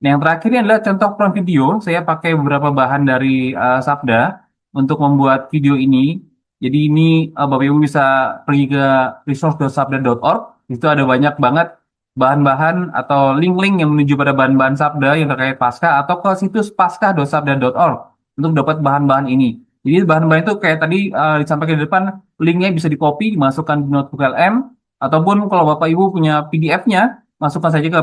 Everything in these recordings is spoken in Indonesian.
Nah, yang terakhir ini adalah contoh peran video. Saya pakai beberapa bahan dari Sabda untuk membuat video ini. Jadi ini Bapak Ibu bisa pergi ke resource.sabda.org. Itu ada banyak banget bahan-bahan atau link-link yang menuju pada bahan-bahan Sabda yang terkait Paskah atau ke situs paskah.sabda.org untuk dapat bahan-bahan ini. Jadi bahan-bahan itu kayak tadi disampaikan di depan, linknya bisa di-copy, dimasukkan di notebook LM, ataupun kalau Bapak Ibu punya PDF-nya, masukkan saja ke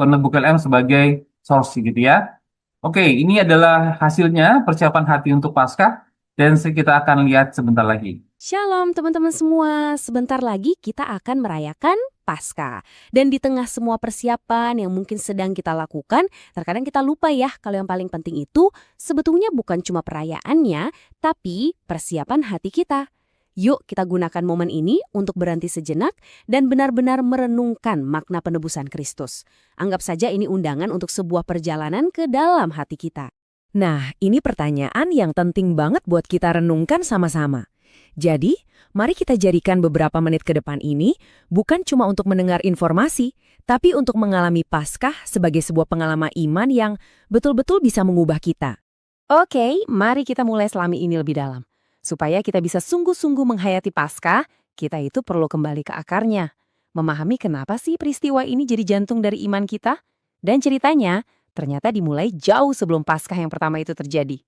notebook LM sebagai source gitu ya. Oke, ini adalah hasilnya persiapan hati untuk Paskah dan kita akan lihat sebentar lagi. Shalom teman-teman semua, sebentar lagi kita akan merayakan Paskah. Dan di tengah semua persiapan yang mungkin sedang kita lakukan, terkadang kita lupa ya kalau yang paling penting itu sebetulnya bukan cuma perayaannya, tapi persiapan hati kita. Yuk kita gunakan momen ini untuk berhenti sejenak dan benar-benar merenungkan makna penebusan Kristus. Anggap saja ini undangan untuk sebuah perjalanan ke dalam hati kita. Nah, ini pertanyaan yang penting banget buat kita renungkan sama-sama. Jadi, mari kita jadikan beberapa menit ke depan ini bukan cuma untuk mendengar informasi, tapi untuk mengalami Paskah sebagai sebuah pengalaman iman yang betul-betul bisa mengubah kita. Oke, mari kita mulai selami ini lebih dalam. Supaya kita bisa sungguh-sungguh menghayati Paskah, kita itu perlu kembali ke akarnya. Memahami kenapa sih peristiwa ini jadi jantung dari iman kita? Dan ceritanya ternyata dimulai jauh sebelum Paskah yang pertama itu terjadi.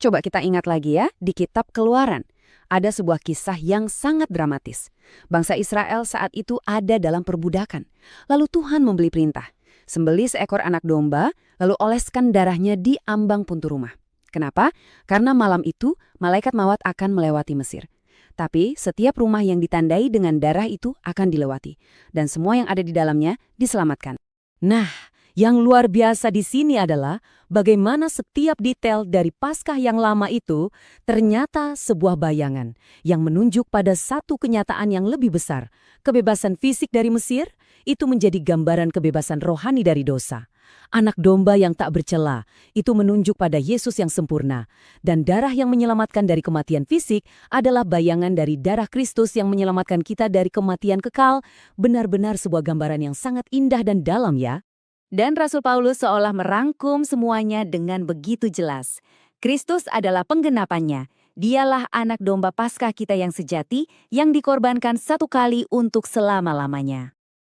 Coba kita ingat lagi ya, di kitab Keluaran. Ada sebuah kisah yang sangat dramatis. Bangsa Israel saat itu ada dalam perbudakan. Lalu Tuhan memberi perintah. Sembelih seekor anak domba, lalu oleskan darahnya di ambang pintu rumah. Kenapa? Karena malam itu malaikat maut akan melewati Mesir. Tapi setiap rumah yang ditandai dengan darah itu akan dilewati. Dan semua yang ada di dalamnya diselamatkan. Nah, yang luar biasa di sini adalah bagaimana setiap detail dari Paskah yang lama itu ternyata sebuah bayangan yang menunjuk pada satu kenyataan yang lebih besar. Kebebasan fisik dari Mesir itu menjadi gambaran kebebasan rohani dari dosa. Anak domba yang tak bercela itu menunjuk pada Yesus yang sempurna. Dan darah yang menyelamatkan dari kematian fisik adalah bayangan dari darah Kristus yang menyelamatkan kita dari kematian kekal. Benar-benar sebuah gambaran yang sangat indah dan dalam ya. Dan Rasul Paulus seolah merangkum semuanya dengan begitu jelas. Kristus adalah penggenapannya. Dialah anak domba Paskah kita yang sejati yang dikorbankan satu kali untuk selama-lamanya.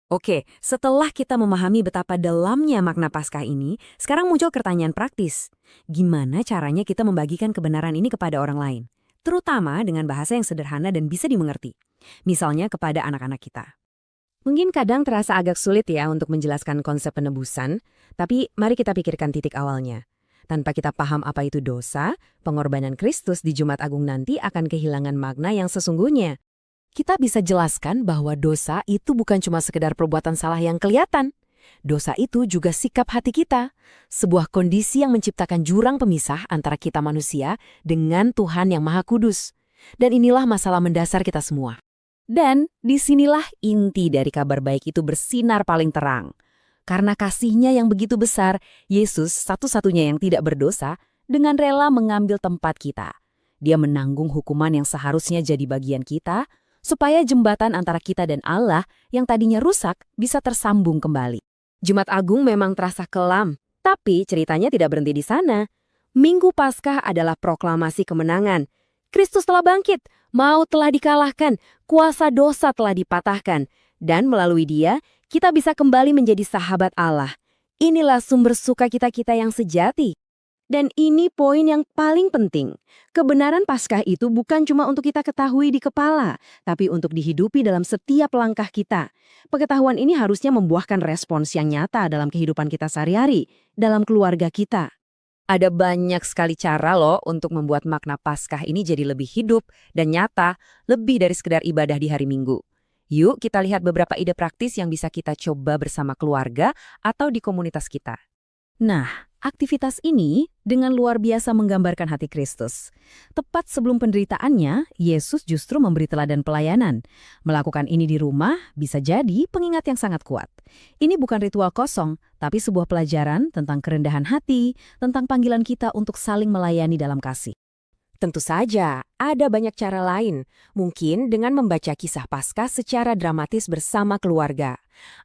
Oke, setelah kita memahami betapa dalamnya makna Paskah ini, sekarang muncul pertanyaan praktis. Gimana caranya kita membagikan kebenaran ini kepada orang lain? Terutama dengan bahasa yang sederhana dan bisa dimengerti. Misalnya kepada anak-anak kita. Mungkin kadang terasa agak sulit ya untuk menjelaskan konsep penebusan, tapi mari kita pikirkan titik awalnya. Tanpa kita paham apa itu dosa, pengorbanan Kristus di Jumat Agung nanti akan kehilangan makna yang sesungguhnya. Kita bisa jelaskan bahwa dosa itu bukan cuma sekedar perbuatan salah yang kelihatan. Dosa itu juga sikap hati kita, sebuah kondisi yang menciptakan jurang pemisah antara kita manusia dengan Tuhan yang Maha Kudus. Dan inilah masalah mendasar kita semua. Dan disinilah inti dari kabar baik itu bersinar paling terang. Karena kasihnya yang begitu besar, Yesus satu-satunya yang tidak berdosa, dengan rela mengambil tempat kita. Dia menanggung hukuman yang seharusnya jadi bagian kita, supaya jembatan antara kita dan Allah yang tadinya rusak bisa tersambung kembali. Jumat Agung memang terasa kelam, tapi ceritanya tidak berhenti di sana. Minggu Paskah adalah proklamasi kemenangan. Kristus telah bangkit, maut telah dikalahkan, kuasa dosa telah dipatahkan, dan melalui Dia, kita bisa kembali menjadi sahabat Allah. Inilah sumber sukacita kita yang sejati. Dan ini poin yang paling penting. Kebenaran Paskah itu bukan cuma untuk kita ketahui di kepala, tapi untuk dihidupi dalam setiap langkah kita. Pengetahuan ini harusnya membuahkan respons yang nyata dalam kehidupan kita sehari-hari, dalam keluarga kita. Ada banyak sekali cara loh untuk membuat makna Paskah ini jadi lebih hidup dan nyata, lebih dari sekedar ibadah di hari Minggu. Yuk kita lihat beberapa ide praktis yang bisa kita coba bersama keluarga atau di komunitas kita. Nah, aktivitas ini dengan luar biasa menggambarkan hati Kristus. Tepat sebelum penderitaannya, Yesus justru memberi teladan pelayanan. Melakukan ini di rumah bisa jadi pengingat yang sangat kuat. Ini bukan ritual kosong, tapi sebuah pelajaran tentang kerendahan hati, tentang panggilan kita untuk saling melayani dalam kasih. Tentu saja, ada banyak cara lain. Mungkin dengan membaca kisah Paskah secara dramatis bersama keluarga.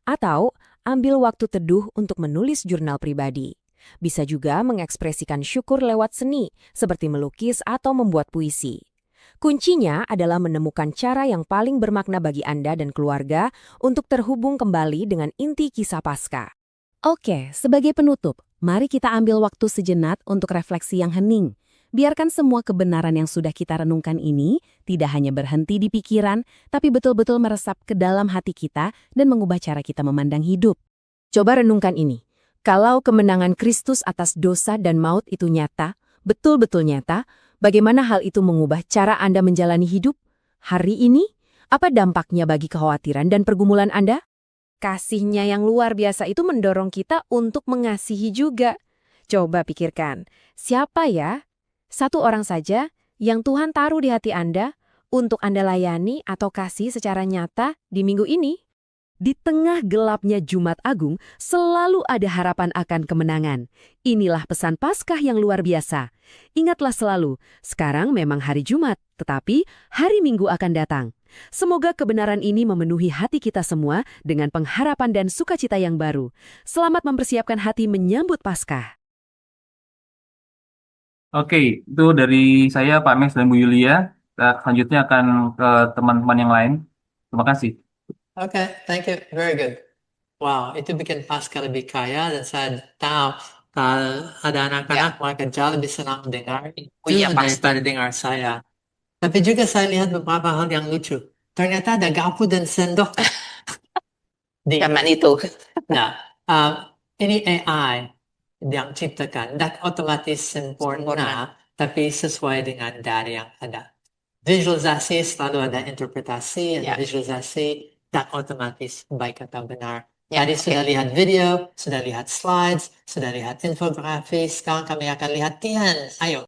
Atau ambil waktu teduh untuk menulis jurnal pribadi. Bisa juga mengekspresikan syukur lewat seni, seperti melukis atau membuat puisi. Kuncinya adalah menemukan cara yang paling bermakna bagi Anda dan keluarga untuk terhubung kembali dengan inti kisah Paskah. Oke, sebagai penutup, mari kita ambil waktu sejenak untuk refleksi yang hening. Biarkan semua kebenaran yang sudah kita renungkan ini tidak hanya berhenti di pikiran, tapi betul-betul meresap ke dalam hati kita dan mengubah cara kita memandang hidup. Coba renungkan ini. Kalau kemenangan Kristus atas dosa dan maut itu nyata, betul-betul nyata, bagaimana hal itu mengubah cara Anda menjalani hidup? Hari ini, apa dampaknya bagi kekhawatiran dan pergumulan Anda? Kasihnya yang luar biasa itu mendorong kita untuk mengasihi juga. Coba pikirkan, siapa ya? Satu orang saja yang Tuhan taruh di hati Anda untuk Anda layani atau kasih secara nyata di minggu ini. Di tengah gelapnya Jumat Agung, selalu ada harapan akan kemenangan. Inilah pesan Paskah yang luar biasa. Ingatlah selalu, sekarang memang hari Jumat, tetapi hari Minggu akan datang. Semoga kebenaran ini memenuhi hati kita semua dengan pengharapan dan sukacita yang baru. Selamat mempersiapkan hati menyambut Paskah. Oke, itu dari saya Pak Max dan Bu Yulia. Selanjutnya akan ke teman-teman yang lain. Terima kasih. Okay, thank you. Very good. Wow, itu bikin Pasca lebih kaya dan saya tahu kalau ada anak-anak mereka jauh lebih senang dengar itu daripada dengar saya. Tapi juga saya lihat beberapa hal yang lucu. Ternyata ada garpu dan sendok di zaman itu. Nah, ini AI yang ciptakan dan otomatis sempurna, tapi sesuai dengan data yang ada. Visualisasi selalu ada interpretasi, ada visualisasi dan otomatis baik atau benar. Tadi sudah lihat video, sudah lihat slides, sudah lihat infografis. Sekarang kami akan lihat Tian. Ayo,